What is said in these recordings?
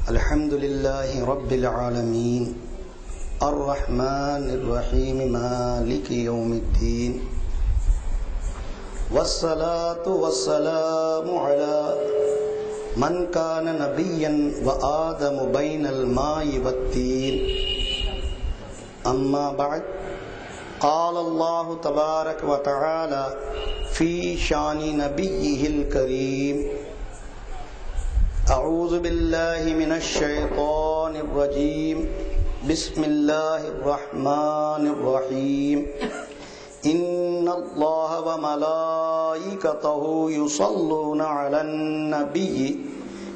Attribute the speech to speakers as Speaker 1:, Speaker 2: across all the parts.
Speaker 1: الحمد لله رب العالمين الرحمن الرحيم مالك يوم الدين والصلاة والسلام على من كان نبيا وآدم بين الماء والطين أما بعد قال الله تبارك وتعالى في شان نبيه الكريم أعوذ بالله من الشيطان الرجيم بسم الله الرحمن الرحيم إن الله وملائكته يصلون على النبي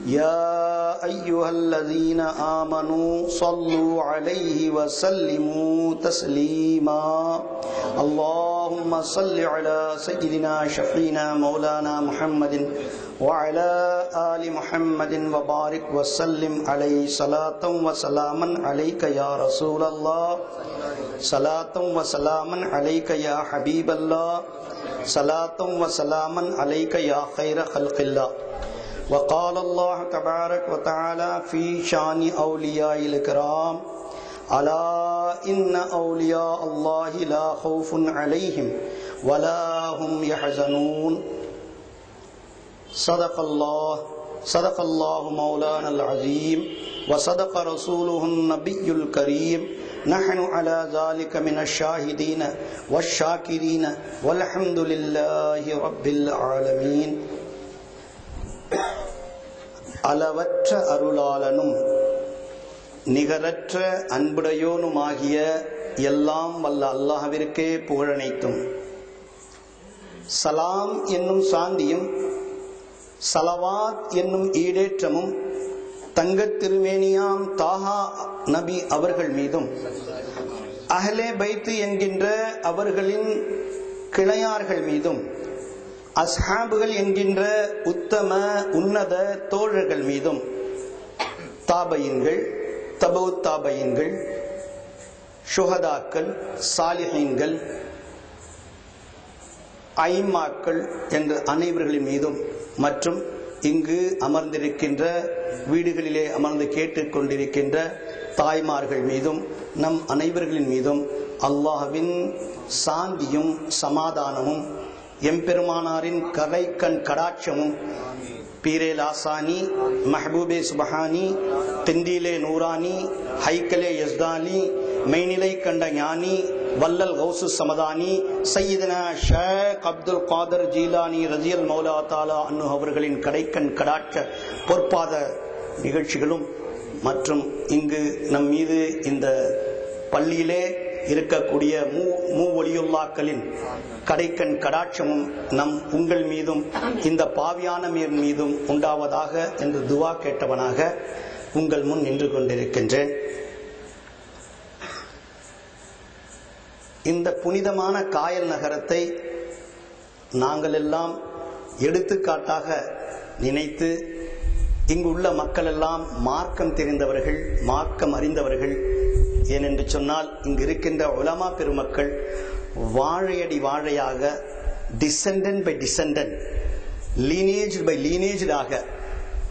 Speaker 1: يا أيها الذين آمنوا صلوا عليه وسلموا تسليما اللهم صل على سيدنا شفينا مولانا محمد وعلى آل محمد وبارك وسلم عليه صلاة وسلاما عليك يا رسول الله صلاة وسلاما عليك يا حبيب الله صلاة وسلاما عليك يا خير خلق الله وقال الله تبارك وتعالى في شان أولياء الكرام ألا إن أولياء الله لا خوف عليهم ولا هم يحزنون صدق الله مولانا العظيم وصدق رسوله النبي الكريم نحن على ذلك من الشاهدين والشاكرين والحمد لله رب العالمين அளவற்ற அருளாளனும் நிகரற்ற அன்புடையோனுமாகிய எல்லாம் வல்ல அல்லாஹ்விற்கே புகழனைத்தும் சலாம் என்னும் சாந்தியும் சலவாத் என்னும் ஈடேற்றமும் தங்கத் திருமேனியாம் தாஹா நபி அவர்கள் மீதும் அஹ்லே பைத் என்கின்ற அவர்களின் கிளையார்கள் மீதும் அஸ்ஹாபுகள் என்கின்ற உத்தம உன்னத தோழர்கள் மீதும் தாபையின்கள் தபு தாபையின்கள் ஷுஹதாக்கள் சாலிஹீன்கள் ஐமாக்கள் என்ற அனைவர்களின் மீதும் மற்றும் இங்கு அமர்ந்திருக்கின்ற வீடுகளிலே அமர்ந்து கேட்டுக்கொண்டிருக்கின்ற தாய்மார்கள் மீதும் நம் அனைவர்களின் மீதும் அல்லாஹ்வின் சாந்தியும் சமாதானமும் எம்பெருமானாரின் கரை கண் கடாட்சமும் பீரே லாசானி மஹபூபே சுபஹானி திண்டிலே நூரானி ஹைக்கலே யஸ்தானி மெய்நிலை கண்ட ஞானி வல்லல் கௌசு சமதானி சையீதனா ஷேக் அப்துல் காதர் ஜீலானி ரஜியல் மௌலா தாலா அன்னு அவர்களின் கடைக்கண் கடாட்ச பொற்பாத நிகழ்ச்சிகளும் மற்றும் இங்கு நம் மீது இந்த பள்ளியிலே இருக்கக்கூடிய மூவொலியுல்லாக்களின் கடைக்கண் கடாட்சமும் உங்கள் மீதும் இந்த பாவியான மீதும் உண்டாவதாக என்று துவா கேட்டவனாக உங்கள் முன் நின்று கொண்டிருக்கின்றேன். இந்த புனிதமான காயல் நகரத்தை நாங்கள் எல்லாம் எடுத்துக்காட்டாக நினைத்து இங்குள்ள மக்கள் எல்லாம் மார்க்கம் தெரிந்தவர்கள், மார்க்கம் அறிந்தவர்கள். ஏனென்று சொன்னால் இங்கு இருக்கின்ற உலமா பெருமக்கள் வாழையடி வாழையாக descendant by descendant, lineage by லீனேஜாக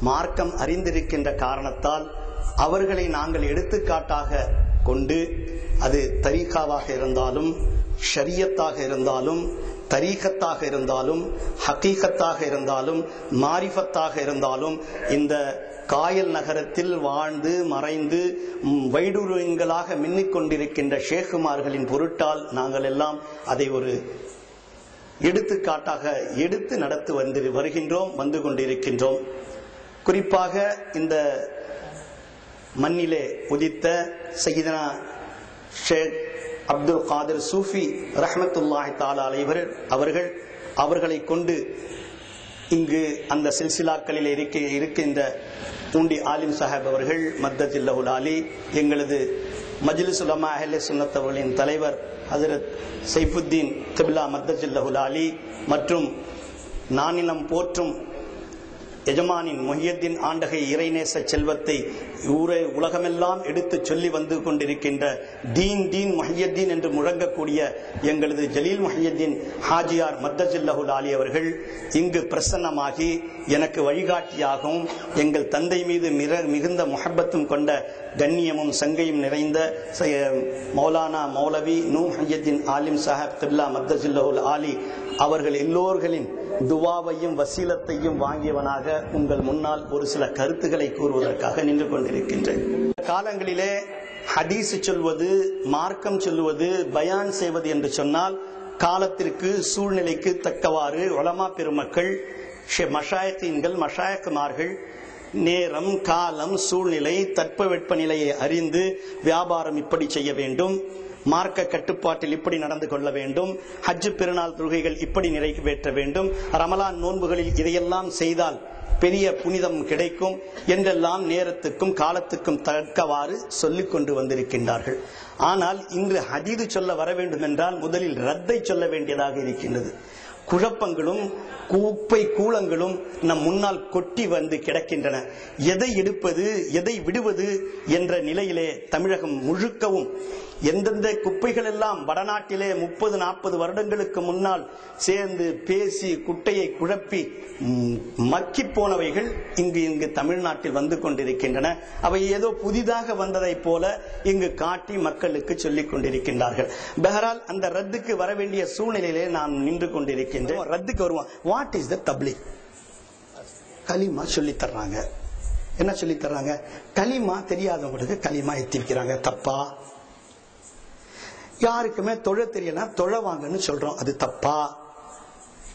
Speaker 1: மார்க்கம் அறிந்திருக்கின்ற காரணத்தால் அவர்களை நாங்கள் எடுத்துக்காட்டாக கொண்டு அது தரீகாவாக இருந்தாலும், ஷரியத்தாக இருந்தாலும், தரீகத்தாக இருந்தாலும், ஹகீகத்தாக இருந்தாலும், மாரிஃபத்தாக இருந்தாலும் இந்த காயல் நகரத்தில் வாழ்ந்து மறைந்து வைடூரியங்களாக மின்னிக் கொண்டிருக்கின்ற ஷேகுமார்களின் பொருட்டால் நாங்கள் எல்லாம் அதை ஒரு எடுத்துக்காட்டாக எடுத்து நடத்து வந்து கொண்டிருக்கின்றோம். குறிப்பாக இந்த மண்ணிலே உதித்த சையீதனா ஷேக் அப்துல் காதர் சூஃபி ரஹ்மத்துல்லாஹி தஆலா அலைஹி அவர்களை கொண்டு இங்கு அந்த சில்சிலாக்களில் இருக்கின்ற பூண்டி ஆலிம் சாஹிப் அவர்கள் மத்தஜில்லஹுல் ஆலி, எங்களது மஜ்லிஸ் உலமா அஹ்லே சுன்னத் அவர்களின் தலைவர் ஹஜ்ரத் சைஃபுத்தீன் கிப்லா மத்தஜில்லஹுல் ஆலி மற்றும் நானிலம் போற்றும் எஜமானின் முஹியத்தீன் ஆண்டகை இறைநேச செல்வத்தை உலகமெல்லாம் எடுத்து சொல்லி வந்து கொண்டிருக்கின்ற தீன் முஹியத்தீன் என்று முழங்கக்கூடிய எங்களது ஜலீல் முஹியத்தீன் ஹாஜியார் மத்தஜில்லஹுல் ஆலி அவர்கள் இங்கு பிரசன்னமாகி எனக்கு வழிகாட்டியாகவும் எங்கள் தந்தை மீது மிகுந்த முஹப்பத்தும் கொண்ட கண்ணியமும் சங்கையும் நிறைந்த மௌலானா மௌலவி நூ முஹியத்தீன் ஆலிம் சாஹிப் கிப்லா மத்தஜில்லஹுல் ஆலி அவர்கள் எல்லோர்களின் துவாவையும் வசீலத்தையும் வாங்கியவனாக உங்கள் முன்னால் ஒரு சில கருத்துக்களை கூறுவதற்காக நின்று கொண்டிருக்கின்றேன். காலங்களிலே ஹதீஸ் சொல்வது, மார்க்கம் சொல்லுவது, பயான் செய்வது என்று சொன்னால் காலத்திற்கு சூழ்நிலைக்கு தக்கவாறு உலமா பெருமக்கள், மஷாயத்தீன்கள், மஷாயக்குமார்கள் நேரம், காலம், சூழ்நிலை, தட்பவெட்ப நிலையை அறிந்து வியாபாரம் இப்படி செய்ய வேண்டும், மார்க்க கட்டுப்பாட்டில் இப்படி நடந்து கொள்ள வேண்டும், ஹஜ் பெருநாள் தொழுகைகள் இப்படி நிறைவேற்ற வேண்டும், ரமலான் நோன்புகளில் இதையெல்லாம் செய்தால் பெரிய புனிதம் கிடைக்கும் என்றெல்லாம் நேரத்துக்கும் காலத்துக்கும் தக்கவாறு சொல்லிக் கொண்டு வந்திருக்கின்றார்கள். ஆனால் இன்று ஹதீது சொல்ல வர வேண்டும் என்றால் முதலில் ரத்தை சொல்ல வேண்டியதாக இருக்கின்றது. குழப்பங்களும் குப்பை கூலங்களும் நம் முன்னால் கொட்டி வந்து கிடக்கின்றன. எதை எடுப்பது, எதை விடுவது என்ற நிலையிலே தமிழகம் முழுக்கவும் எந்தெந்த குப்பைகள் எல்லாம் வடநாட்டிலே 30-40 வருடங்களுக்கு முன்னால் சேர்ந்து பேசி குட்டையை குழப்பி மக்கி போனவைகள் இங்கு தமிழ்நாட்டில் வந்து கொண்டிருக்கின்றன. அவை ஏதோ புதிதாக வந்ததை போல இங்கு காட்டி மக்களுக்கு சொல்லிக் கொண்டிருக்கின்றார்கள். பெஹரால் அந்த ரத்துக்கு வர வேண்டிய சூழ்நிலையிலே நாம் நின்று கொண்டிருக்கின்றோம். ரத்துக்கு வருவோம். வாட் இஸ் த தப்லீக்? கலிமா சொல்லி தர்றாங்க. என்ன சொல்லி தர்றாங்க? கலிமா தெரியாதவங்களுக்கு கலிமா எத்தி வைக்கிறாங்க. தப்பா? யாருக்குமே தொழ தெரியலாம், தொழ வாங்கன்னு சொல்றோம், அது தப்பா?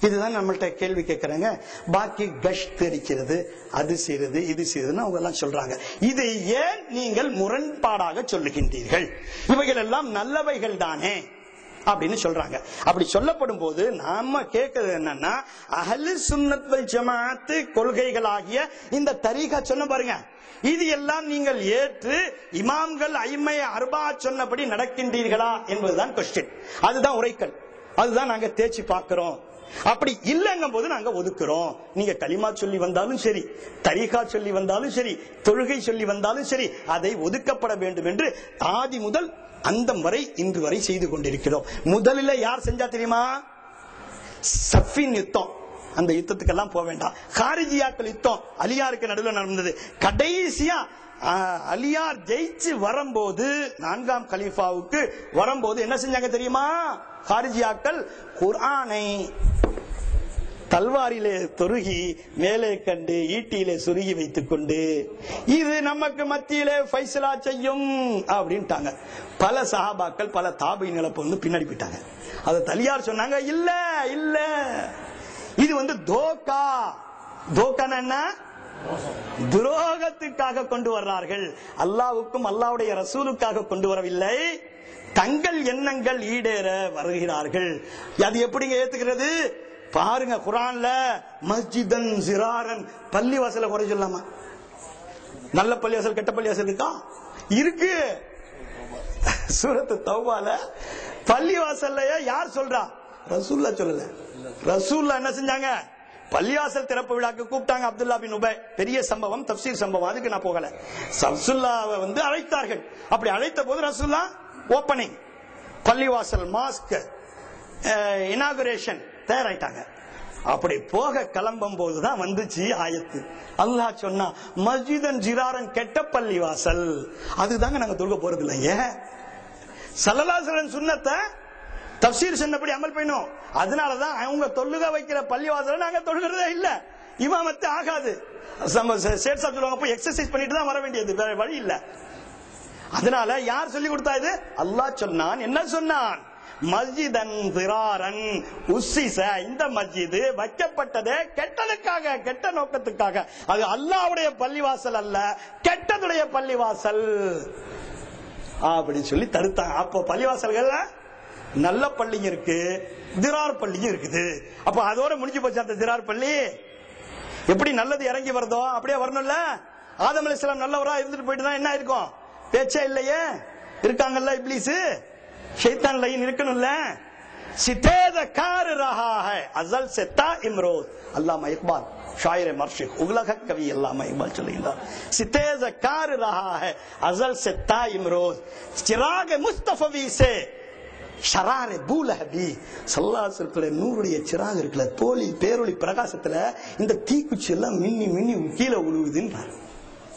Speaker 1: இதுதான் நம்மள்ட்ட கேள்வி கேட்கறாங்க. பாக்கி கஷ்ட் இருக்கிறது, அது செய்யறது, இது செய்யறதுன்னு அவங்க எல்லாம் சொல்றாங்க. இதை ஏன் நீங்கள் முரண்பாடாக சொல்லுகின்றீர்கள்? இவைகள் எல்லாம் நல்லவைகள் தானே அப்படின்னு சொல்றாங்க. அப்படி சொல்லப்படும் போது நாம கேட்கறது என்னன்னா, அஹ்லு சுன்னத் வல் ஜமாஅத் கொள்கைகளாகிய இந்த தரீகா சொன்ன பாருங்க, இது எல்லாம் நீங்கள் ஏற்று இமாம்கள் ஐம்மை அர்பா சொன்னபடி நடக்கின்றீர்களா என்பதுதான் கொஸ்டின். அதுதான் உரைக்கல். அதுதான் நாங்க தேய்ச்சி பார்க்கிறோம். அப்படி இல்லைங்கும் போது நாங்க ஒதுக்குறோம். நீங்க கலிமா சொல்லி வந்தாலும் சரி, தரீகா சொல்லி வந்தாலும் சரி, தொழுகை சொல்லி வந்தாலும் சரி, அதை ஒதுக்கப்பட வேண்டும் என்று ஆதி முதல் அந்தம் வரை இன்று வரை செய்து கொண்டிருக்கிறோம். முதலில் யார் செஞ்சா தெரியுமா? சஃபின் யுத்தம். அந்த யுத்தத்துக்கெல்லாம் போக வேண்டாம். காரிஜியாக்கள் யுத்தம் அலியாருக்கு நடுவில் நடந்தது. கடைசியா அலியார் ஜெயிச்சு வரும்போது, 4ஆம் கலீஃபாவுக்கு வரும்போது என்ன செஞ்சாங்க தெரியுமா? காரிஜியாக்கள் குர்ஆனை தல்வாரிலே தொருகி மேலே கண்டு ஈட்டியிலே சுருகி வைத்துக் கொண்டு இது நமக்கு மத்தியிலே ஃபைசலா செய்யும் அப்படின்ட்டாங்க. பல சஹாபாக்கள், பல தாபீன்களை வந்து பின்னாடி போயிட்டாங்க. அதை தலியார் சொன்னாங்க, இல்ல இல்ல, இது வந்து தோக்கா. தோக்கான என்ன? துரோகத்துக்காக கொண்டு வர்றார்கள். அல்லாவுக்கும் அல்லாவுடைய ரசூலுக்காக கொண்டு வரவில்லை, தங்கள் எண்ணங்கள் ஈடேற வருகிறார்கள். அது எப்படிங்க ஏத்துக்கிறது? பாருங்க, குர்ஆன்ல மஸ்ஜிதன் ஜிராரன், பள்ளிவாசல குறை சொல்லாமா? நல்ல பள்ளிவாசல் கெட்ட பள்ளிவாசல் இருக்கா? இருக்கு. சூரத்து தௌபால பள்ளிவாசல்ல யார் சொல்றா? ரசூலுல்லாஹ் சொல்லல. ரசூலுல்லாஹ் என்ன செஞ்சாங்க? பள்ளிவாசல் திறப்பு விழாக்கு கூப்பிட்டாங்க. அப்துல்லா பின் உபை, பெரிய சம்பவம், தப்சீர் சம்பவம், அதுக்கு நான் போகல. ரசூலுல்லாஹ்வை வந்து அழைத்தார்கள். அப்படி அழைத்த போது ரசூலுல்லாஹ் ஓபனிங், பள்ளிவாசல் மாஸ்க் இனாகுரேஷன் தயாராயிட்டாங்க. அப்படி போக கிளம்பும் போதுதான் வந்துச்சு ஆயத்து. அல்லாஹ் சொன்னா, மஸ்ஜிதன் ஜிராரன், கெட்ட பள்ளிவாசல். அதுதாங்க நாங்க தொழுக போறது இல்லைங்க. ஸல்லல்லாஹு அலைஹி வஸல்லம் சுன்னத்தை தஃப்சீர் சொன்னபடி அமல் பண்ணோம். அதனாலதான் அவங்க தொழுக வைக்கிற பள்ளிவாசல நாங்க தொழுகிறதே இல்ல. இமாமத்து ஆகாது. சேட்சா சொல்லுவாங்க, போய் எக்ஸசைஸ் பண்ணிட்டு தான் வர வேண்டியது, வேற வழி இல்ல. அதனால யார் சொல்லி கொடுத்தா இது? அல்லாஹ் சொன்னான். என்ன சொன்னான்? மஸ்ஜிதன் திராரன் உஸ்ஸிஸ, இந்த மஸ்ஜிது வைக்கப்பட்டதே கெட்டதுக்காக, கெட்ட நோக்கத்துக்காக. அது அல்லாஹ்வுடைய பள்ளிவாசல் அல்ல, கெட்டதுடைய பள்ளிவாசல் அப்படின்னு சொல்லி தடுத்தாங்க. அப்போ பள்ளிவாசல்கள் நல்ல பள்ளியும் இருக்கு, திரார் பள்ளியும் இருக்குது. அப்ப அதோட முடிஞ்சு போச்சு அந்த திரார் பள்ளி. எப்படி நல்லது இறங்கி வருதோ அப்படியே வரணும்ல. ஆதம் அலைஹிஸ்ஸலாம் நல்லவரா இருந்துட்டு போயிட்டு தான் என்ன இருக்கும்? பேச்சே இல்லையே. இருக்காங்கல்ல இப்லீஸ், ஷைத்தான் லைன் இருக்கணும்ல. சித்தேத கார் ரஹா ஹை அஸல் से ता इमरोज. அல்லாமா இக்பால் ஷாயிர மர்ஷிக் உலக கவி எல்லாமே இக்பால் சொல்லுகிறார். சித்தேஸ கார் ரஹா ஹை அஸல் से ताइम रोज चिराग मुस्तफवी से ஷராரே பூலஹபி ஸல்லல்லாஹு அலைஹி வஸல்லம் நூறுடைய சிராக் இருக்குல்ல, தோழி பேரொளி பிரகாசத்துல இந்த தீக்குச்சி எல்லாம் மின்னி மின்னி கீழே விழுவுதுன்றார்.